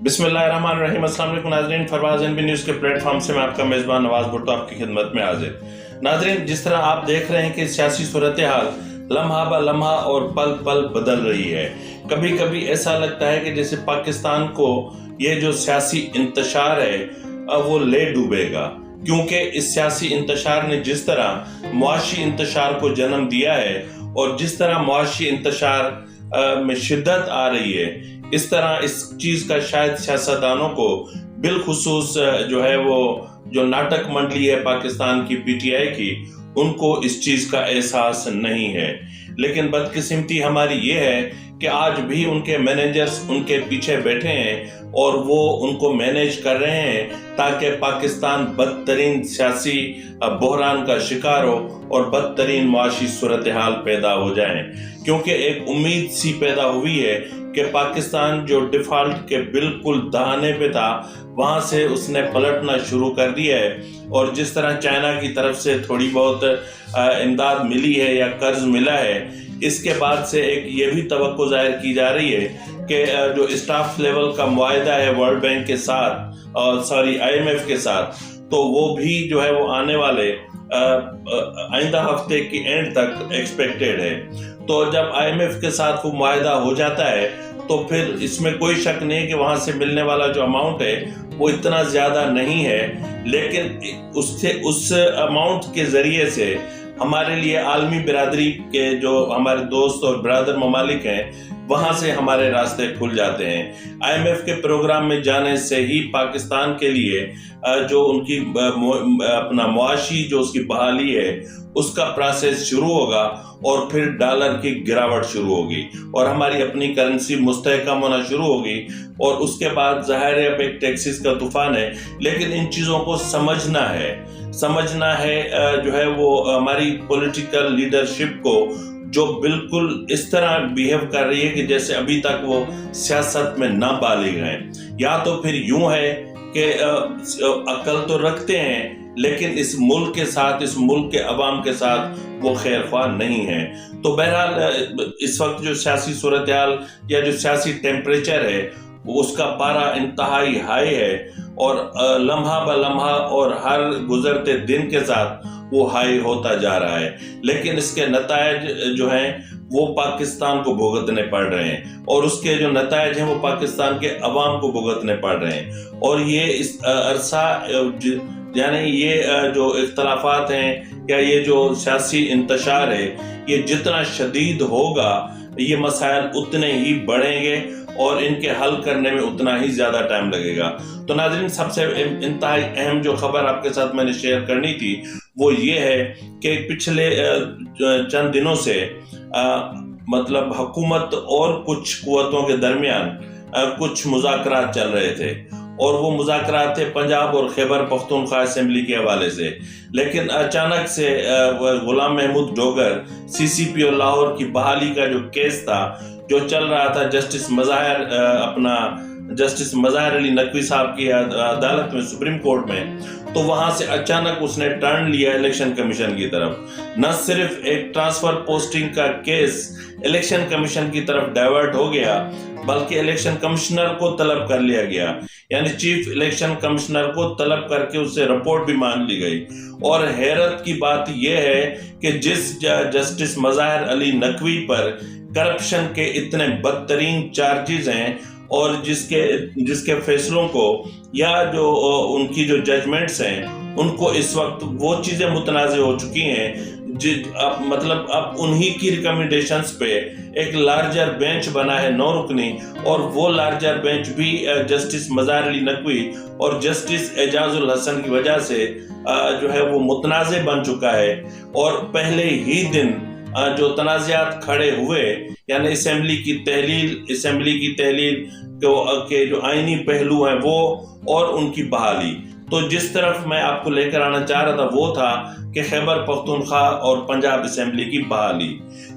बिस्मिल्लाहिर्रहमानिर्रहीम। अस्सलाम वालेकुम नाज़रीन, फरवाज़ एनबी न्यूज़ के प्लेटफॉर्म से मैं आपका मेज़बान नवाज भुट्टो आपकी खिदमत में हाजिर। नाज़रीन, जिस तरह आप देख रहे हैं कि सियासी सूरत हाल लम्हा ब लम्हा और पल पल बदल रही है। कभी कभी ऐसा लगता है कि जैसे पाकिस्तान को ये जो सियासी इंतशार है वो ले डूबेगा, क्योंकि इस सियासी इंतशार ने जिस तरह मुआशी इंतशार को जन्म दिया है और जिस तरह मुआशी इंतशार में शिद्दत आ रही है, इस तरह इस चीज का शायद सियासतदानों को बिलखुसूस जो है वो जो नाटक मंडली है पाकिस्तान की पीटीआई की, उनको इस चीज का एहसास नहीं है। लेकिन बदकिस्मती हमारी ये है कि आज भी उनके मैनेजर्स उनके पीछे बैठे हैं और वो उनको मैनेज कर रहे हैं ताकि पाकिस्तान बदतरीन सियासी बहरान का शिकार हो और बदतरीन मुआशी सूरत हाल पैदा हो जाए। क्योंकि एक उम्मीद सी पैदा हुई है कि पाकिस्तान जो डिफॉल्ट के बिल्कुल दहाने पे था, वहां से उसने पलटना शुरू कर दिया है। और जिस तरह चाइना की तरफ से थोड़ी बहुत इमदाद मिली है या कर्ज मिला है, इसके बाद से एक ये भी तवक्को जाहिर की जा रही है कि जो स्टाफ लेवल का मुआहदा है वर्ल्ड बैंक के साथ IMF के साथ, तो वो भी जो है वो आने वाले आइंदा हफ्ते की एंड तक एक्सपेक्टेड है। तो जब IMF के साथ वो मुआहदा हो जाता है तो फिर इसमें कोई शक नहीं है कि वहां से मिलने वाला जो अमाउंट है वो इतना ज्यादा नहीं है, लेकिन उस अमाउंट के जरिए से हमारे लिए आलमी बिरादरी के जो हमारे दोस्त और ब्रादर ममालिक हैं, वहां से हमारे रास्ते खुल जाते हैं। IMF के प्रोग्राम में जाने से ही पाकिस्तान के लिए जो उनकी अपना मुआशी जो उसकी बहाली है उसका प्रोसेस शुरू होगा और फिर डॉलर की गिरावट शुरू होगी और हमारी अपनी करेंसी मुस्तहकम होना शुरू होगी। और उसके बाद ज़ाहिर है अब एक टैक्सेस का तूफान है, लेकिन इन चीज़ों को समझना है जो है वो हमारी पॉलिटिकल लीडरशिप को जो बिल्कुल इस तरह बिहेव कर रही है कि जैसे अभी तक वो सियासत में ना बालिग हैं। या तो फिर यूं है कि अक्ल तो रखते हैं लेकिन इस मुल्क के साथ, इस मुल्क के अवाम के साथ वो खैरख्वाह नहीं है। तो बहरहाल इस वक्त जो सियासी सूरत हाल या जो सियासी टेम्परेचर है उसका पारा इंतहाई हाई है और लम्हा ब लम्हा और हर गुजरते दिन के साथ वो हाई होता जा रहा है। लेकिन इसके नतायज जो हैं वो पाकिस्तान को भुगतने पड़ रहे हैं और उसके जो नतायज हैं वो पाकिस्तान के अवाम को भुगतने पड़ रहे हैं। और ये इस अरसा यानी ये जो इख्तलाफात हैं या ये जो सियासी इंतशार है, ये जितना शदीद होगा ये मसाइल उतने ही बढ़ेंगे और इनके हल करने में उतना ही ज्यादा टाइम लगेगा। तो नाज़रीन, सबसे इंतहाई अहम जो खबर आपके साथ मैंने शेयर करनी थी वो ये है कि पिछले चंद दिनों से मतलब हुकूमत और कुछ कुव्वतों के दरमियान कुछ मुज़ाकरात चल रहे थे और वो मुज़ाकरात थे पंजाब और खैबर पख्तूनख्वा असेंबली के हवाले से। लेकिन अचानक से गुलाम महमूद डोगर CCP और लाहौर की बहाली का जो केस था जो चल रहा था जस्टिस मज़ाहिर अली नकवी साहब की अदालत में, सुप्रीम कोर्ट में, तो वहां से अचानक उसने टर्न लिया इलेक्शन कमीशन की तरफ। न सिर्फ एक ट्रांसफर पोस्टिंग का केस इलेक्शन कमीशन की तरफ डाइवर्ट हो गया बल्कि इलेक्शन कमिश्नर को तलब कर लिया गया, यानी चीफ इलेक्शन कमिश्नर को तलब करके उससे रिपोर्ट भी मांग ली गई। और हैरत की बात यह है कि जिस जस्टिस मज़ाहिर अली नकवी पर करप्शन के इतने बदतरीन चार्जेस हैं और जिसके फैसलों को या जो उनकी जो जजमेंट्स हैं उनको इस वक्त वो चीजें मुतनाज़ हो चुकी हैं मतलब अब उन्हीं की रिकमेंडेशंस पे एक लार्जर बेंच बना है 9 रुकनी, और वो लार्जर बेंच भी जस्टिस मज़ाहिर अली नकवी और जस्टिस एजाजुल हसन की वजह से जो है वो मुतनाज़े बन चुका है। और पहले ही दिन जो तनाज़ात खड़े हुए, यानी असेंबली की तहलील के जो आईनी पहलू हैं वो और उनकी बहाली, تو جس طرف میں آپ کو لے کر آنا چاہ رہا تھا وہ تھا کہ خیبر پختونخوا اور پنجاب اسمبلی کی بحالی۔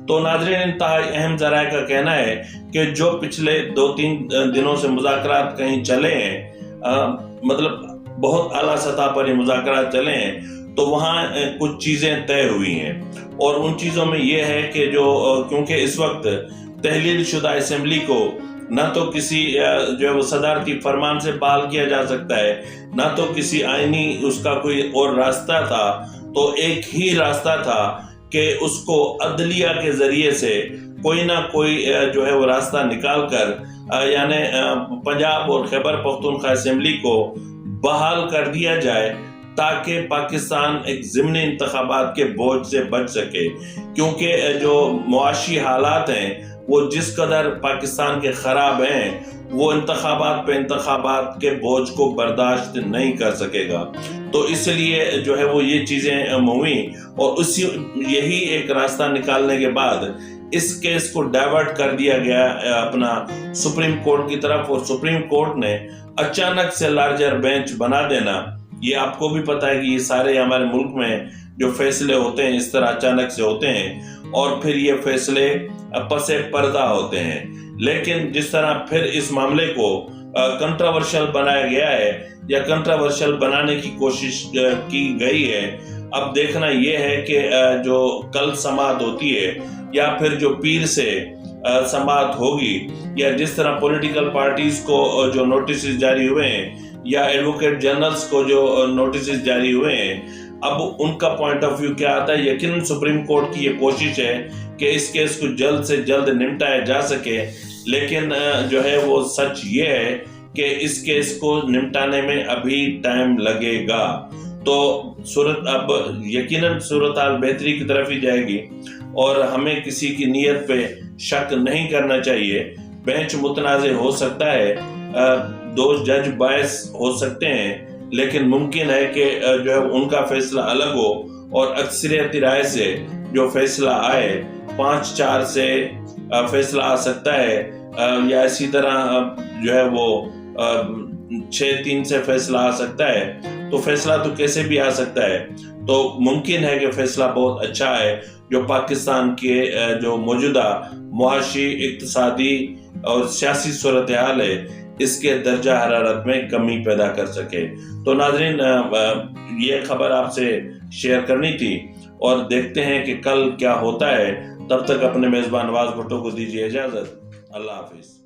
تو ناظرین، انتہائی اہم ذرائع کا کہنا ہے کہ جو پچھلے 2-3 دنوں سے مذاکرات کہیں چلے ہیں، مطلب بہت اعلیٰ سطح پر یہ مذاکرات چلے ہیں، تو وہاں کچھ چیزیں طے ہوئی ہیں، اور ان چیزوں میں یہ ہے کہ کیونکہ اس وقت تحلیل شدہ اسمبلی کو نہ تو کسی جو ہے وہ صدارتی فرمان سے بحال کیا جا سکتا ہے، نہ تو کسی آئینی اس کا کوئی اور راستہ تھا، تو ایک ہی راستہ تھا کہ اس کو عدلیہ کے ذریعے سے کوئی نہ کوئی جو ہے وہ راستہ نکال کر یعنی پنجاب اور خیبر پختونخوا اسمبلی کو بحال کر دیا جائے، تاکہ پاکستان ایک ضمنی انتخابات کے بوجھ سے بچ سکے، کیونکہ جو معاشی حالات ہیں وہ جس قدر پاکستان کے خراب ہیں، وہ انتخابات پہ انتخابات کے بوجھ کو برداشت نہیں کر سکے گا۔ تو اس لیے جو ہے وہ یہ چیزیں ہوئیں، اور یہی ایک راستہ نکالنے کے بعد اس کیس کو ڈائیورٹ کر دیا گیا اپنا سپریم کورٹ کی طرف، اور سپریم کورٹ نے اچانک سے لارجر بینچ بنا دینا، یہ آپ کو بھی پتا ہے کہ یہ سارے ہمارے ملک میں جو فیصلے ہوتے ہیں اس طرح اچانک سے ہوتے ہیں، اور پھر یہ فیصلے پس پردہ ہوتے ہیں۔ لیکن جس طرح پھر اس معاملے کو کنٹراورشل بنایا گیا ہے یا کنٹراورشل بنانے کی کوشش کی گئی ہے، اب دیکھنا یہ ہے کہ جو کل سماعت ہوتی ہے یا پھر جو پیر سے سماعت ہوگی، یا جس طرح پولیٹیکل پارٹیز کو جو نوٹسز جاری ہوئے ہیں یا ایڈوکیٹ جنرلز کو جو نوٹسز جاری ہوئے ہیں، اب ان کا پوائنٹ آف ویو کیا آتا ہے۔ یقیناً سپریم کورٹ کی یہ کوشش ہے کہ اس کیس کو جلد سے جلد نمٹایا جا سکے، لیکن جو ہے وہ سچ یہ ہے کہ اس کیس کو نمٹانے میں ابھی ٹائم لگے گا۔ تو اب یقیناً صورتحال بہتری کی طرف ہی جائے گی، اور ہمیں کسی کی نیت پہ شک نہیں کرنا چاہیے۔ بینچ متنازع ہو سکتا ہے، 2 جج باعث ہو سکتے ہیں، لیکن ممکن ہے کہ جو ہے ان کا فیصلہ الگ ہو، اور اکثریتی رائے سے جو فیصلہ آئے 5-4 سے فیصلہ آ سکتا ہے، یا اسی طرح جو ہے وہ 6-3 سے فیصلہ آ سکتا ہے۔ تو فیصلہ تو کیسے بھی آ سکتا ہے، تو ممکن ہے کہ فیصلہ بہت اچھا ہے جو پاکستان کے جو موجودہ معاشی، اقتصادی اور سیاسی صورتحال ہے اس کے درجہ حرارت میں کمی پیدا کر سکے۔ تو ناظرین، یہ خبر آپ سے شیئر کرنی تھی، اور دیکھتے ہیں کہ کل کیا ہوتا ہے۔ تب تک اپنے میزبان نواز بھٹو کو دیجیے اجازت۔ اللہ حافظ۔